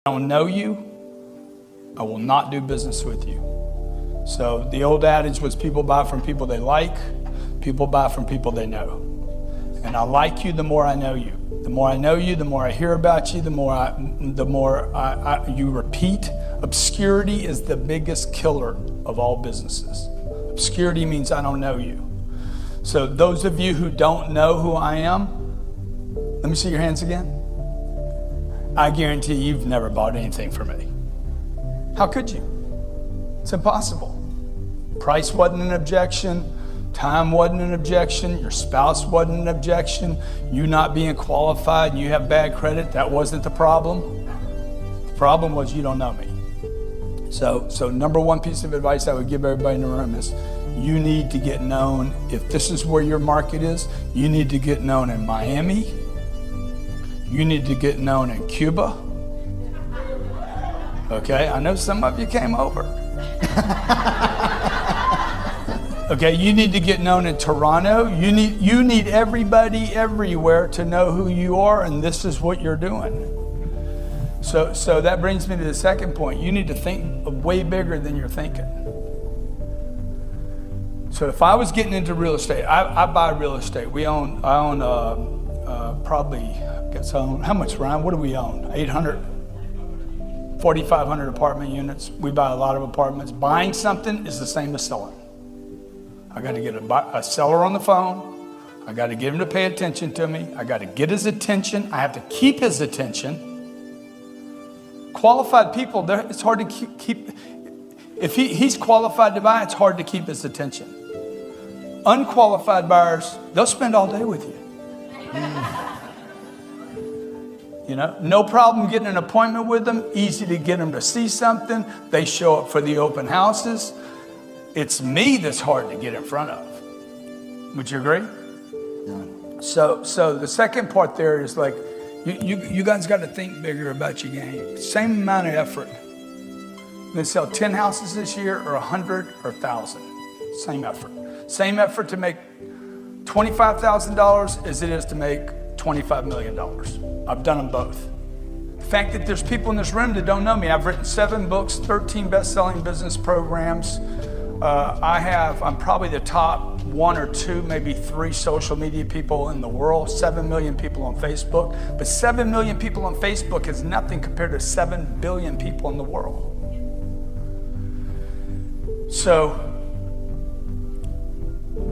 I don't know you, I will not do business with you. So the old adage was people buy from people they like, people buy from people they know. And I like you the more I know you. The more I know you, the more I hear about you, the more you repeat. Obscurity is the biggest killer of all businesses. Obscurity means I don't know you. So those of you who don't know who I am, let me see your hands again. I guarantee you've never bought anything from me. How could you? It's impossible. Price wasn't an objection. Time wasn't an objection. Your spouse wasn't an objection. You not being qualified and you have bad credit, that wasn't the problem. The problem was you don't know me. So number one piece of advice I would give everybody in the room is you need to get known. If this is where your market is, you need to get known in Miami. You need to get known in Cuba. Okay, I know some of you came over. Okay, you need to get known in Toronto. You need everybody everywhere to know who you are, and this is what you're doing. So that brings me to the second point. You need to think way bigger than you're thinking. So if I was getting into real estate, I buy real estate. I own probably, how much, Ryan? What do we own? 4,500 apartment units. We buy a lot of apartments. Buying something is the same as selling. I got to get a seller on the phone. I got to get him to pay attention to me. I got to get his attention. I have to keep his attention. Qualified people, it's hard to keep. If he's qualified to buy, it's hard to keep his attention. Unqualified buyers, they'll spend all day with you. You know, no problem getting an appointment with them, easy to get them to see something. They show up for the open houses. It's me that's hard to get in front of. Would you agree? Yeah. So the second part there is like, you guys got to think bigger about your game. Same amount of effort. You're going to sell 10 houses this year or 100 or 1,000. Same effort. Same effort to make $25,000 as it is to make $25 million. I've done them both. The fact that there's people in this room that don't know me, I've written 7 books, 13 best-selling business programs. I'm probably the top 1 or 2, maybe 3 social media people in the world, 7 million people on Facebook. But 7 million people on Facebook is nothing compared to 7 billion people in the world. So,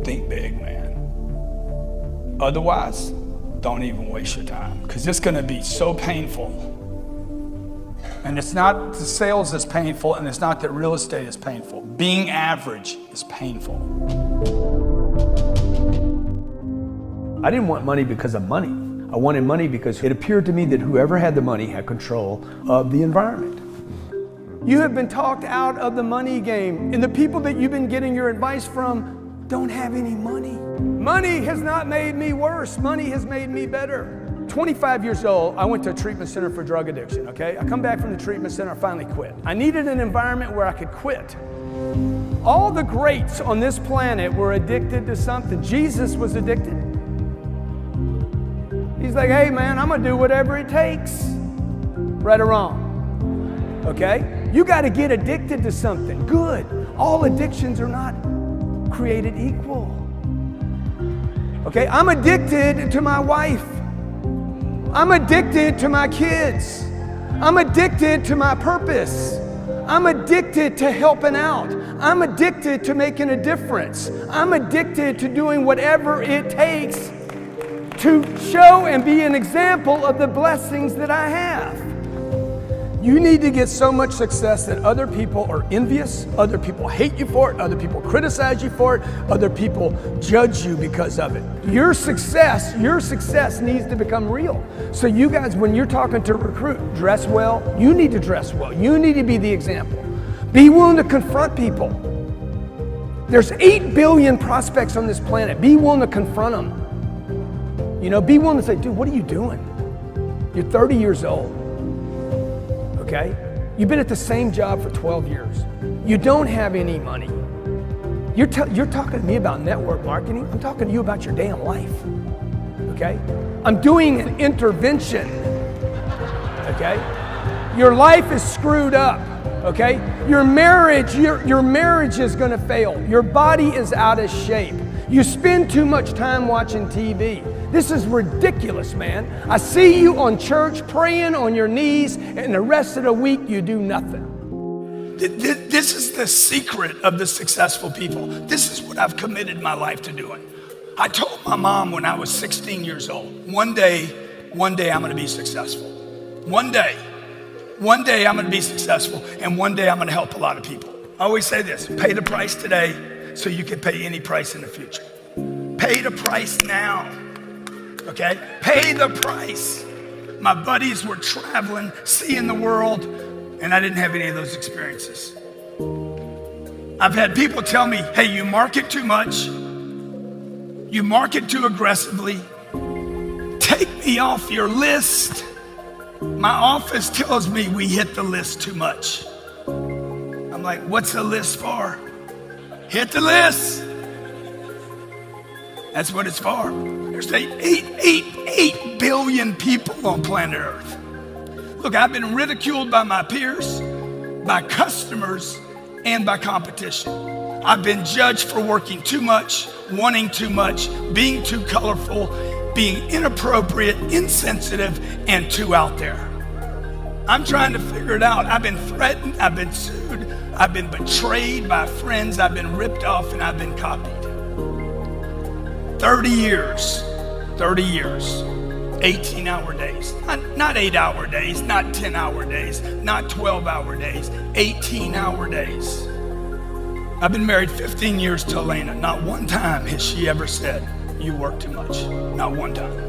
think big, man. Otherwise, don't even waste your time, because it's going to be so painful. And it's not the sales that's painful, and it's not that real estate is painful. Being average is painful. I didn't want money because of money. I wanted money because it appeared to me that whoever had the money had control of the environment. You have been talked out of the money game, and the people that you've been getting your advice from don't have any money. Money has not made me worse. Money has made me better. 25 years old, I went to a treatment center for drug addiction, okay? I come back from the treatment center, I finally quit. I needed an environment where I could quit. All the greats on this planet were addicted to something. Jesus was addicted. He's like, hey man, I'm gonna do whatever it takes. Right or wrong? Okay? You gotta get addicted to something. Good. All addictions are not created equal. Okay? I'm addicted to my wife. I'm addicted to my kids. I'm addicted to my purpose. I'm addicted to helping out. I'm addicted to making a difference. I'm addicted to doing whatever it takes to show and be an example of the blessings that I have. You need to get so much success that other people are envious, other people hate you for it, other people criticize you for it, other people judge you because of it. Your success needs to become real. So you guys, when you're talking to a recruit, dress well. You need to dress well. You need to be the example. Be willing to confront people. There's 8 billion prospects on this planet. Be willing to confront them. You know, be willing to say, dude, what are you doing? You're 30 years old. Okay? You've been at the same job for 12 years. You don't have any money. You're talking to me about network marketing. I'm talking to you about your damn life. Okay? I'm doing an intervention. Okay? Your life is screwed up, okay? Your marriage is gonna fail. Your body is out of shape. You spend too much time watching TV. This is ridiculous, man. I see you on church praying on your knees, and the rest of the week you do nothing. This is the secret of the successful people. This is what I've committed my life to doing. I told my mom when I was 16 years old, one day I'm gonna be successful. One day I'm gonna be successful, and one day I'm gonna help a lot of people. I always say this, pay the price today so you can pay any price in the future. Pay the price now, okay? Pay the price. My buddies were traveling, seeing the world, and I didn't have any of those experiences. I've had people tell me, hey, you market too much, you market too aggressively, take me off your list. My office tells me we hit the list too much. I'm like, what's the list for? Hit the list. That's what it's for. There's 8 billion people on planet Earth. Look, I've been ridiculed by my peers, by customers, and by competition. I've been judged for working too much, wanting too much, being too colorful, being inappropriate, insensitive, and too out there. I'm trying to figure it out. I've been threatened, I've been sued, I've been betrayed by friends, I've been ripped off, and I've been copied. 30 years, 18-hour days, not 8-hour days, not 10-hour days, not 12-hour days, 18-hour days. I've been married 15 years to Elena. Not one time has she ever said, you work too much. Not one time.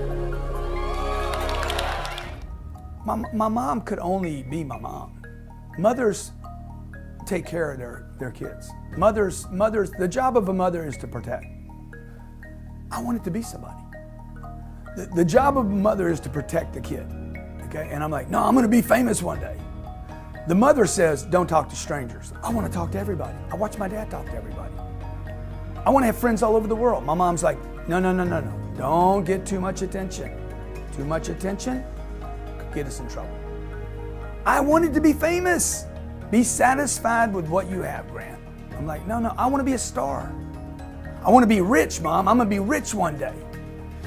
My mom could only be my mom. Mothers take care of their kids. Mothers, the job of a mother is to protect. I wanted to be somebody. The job of a mother is to protect the kid, okay? And I'm like, no, I'm gonna be famous one day. The mother says, don't talk to strangers. I wanna talk to everybody. I watch my dad talk to everybody. I wanna have friends all over the world. My mom's like, no. Don't get too much attention. Too much attention could get us in trouble. I wanted to be famous. Be satisfied with what you have, Grant. I'm like, no, I wanna be a star. I wanna be rich, Mom. I'm gonna be rich one day.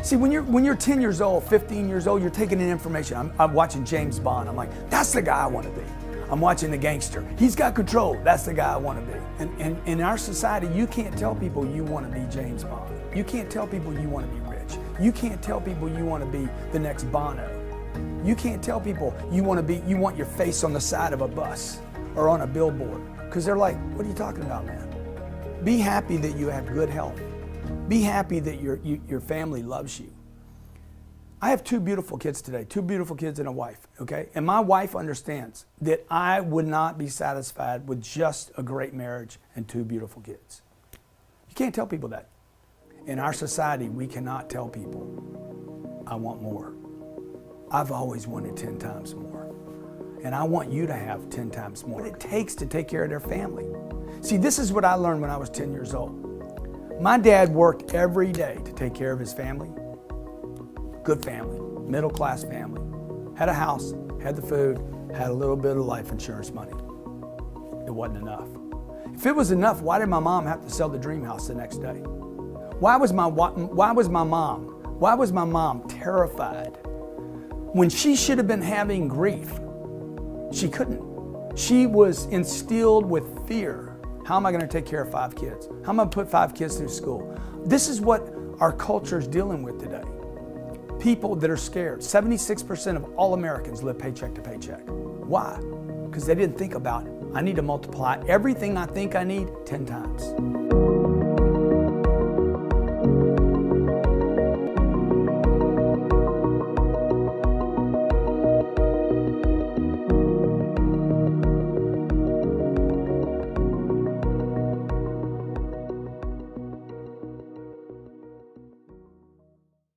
See, when you're 10 years old, 15 years old, you're taking in information. I'm watching James Bond. I'm like, that's the guy I want to be. I'm watching the gangster. He's got control. That's the guy I want to be. And in our society, you can't tell people you want to be James Bond. You can't tell people you want to be rich. You can't tell people you want to be the next Bono. You can't tell people you want your face on the side of a bus or on a billboard. Because they're like, what are you talking about, man? Be happy that you have good health. Be happy that your family loves you. I have 2 beautiful kids today, 2 beautiful kids and a wife, okay? And my wife understands that I would not be satisfied with just a great marriage and 2 beautiful kids. You can't tell people that. In our society, we cannot tell people, I want more. I've always wanted 10 times more. And I want you to have 10 times more. What it takes to take care of their family. See, this is what I learned when I was 10 years old. My dad worked every day to take care of his family. Good family, middle-class family. Had a house, had the food, had a little bit of life insurance money. It wasn't enough. If it was enough, why did my mom have to sell the dream house the next day? Why was my mom terrified when she should have been having grief? She couldn't. She was instilled with fear. How am I going to take care of 5 kids? How am I going to put 5 kids through school? This is what our culture is dealing with today. People that are scared. 76% of all Americans live paycheck to paycheck. Why? Because they didn't think about it. I need to multiply everything I think I need 10 times.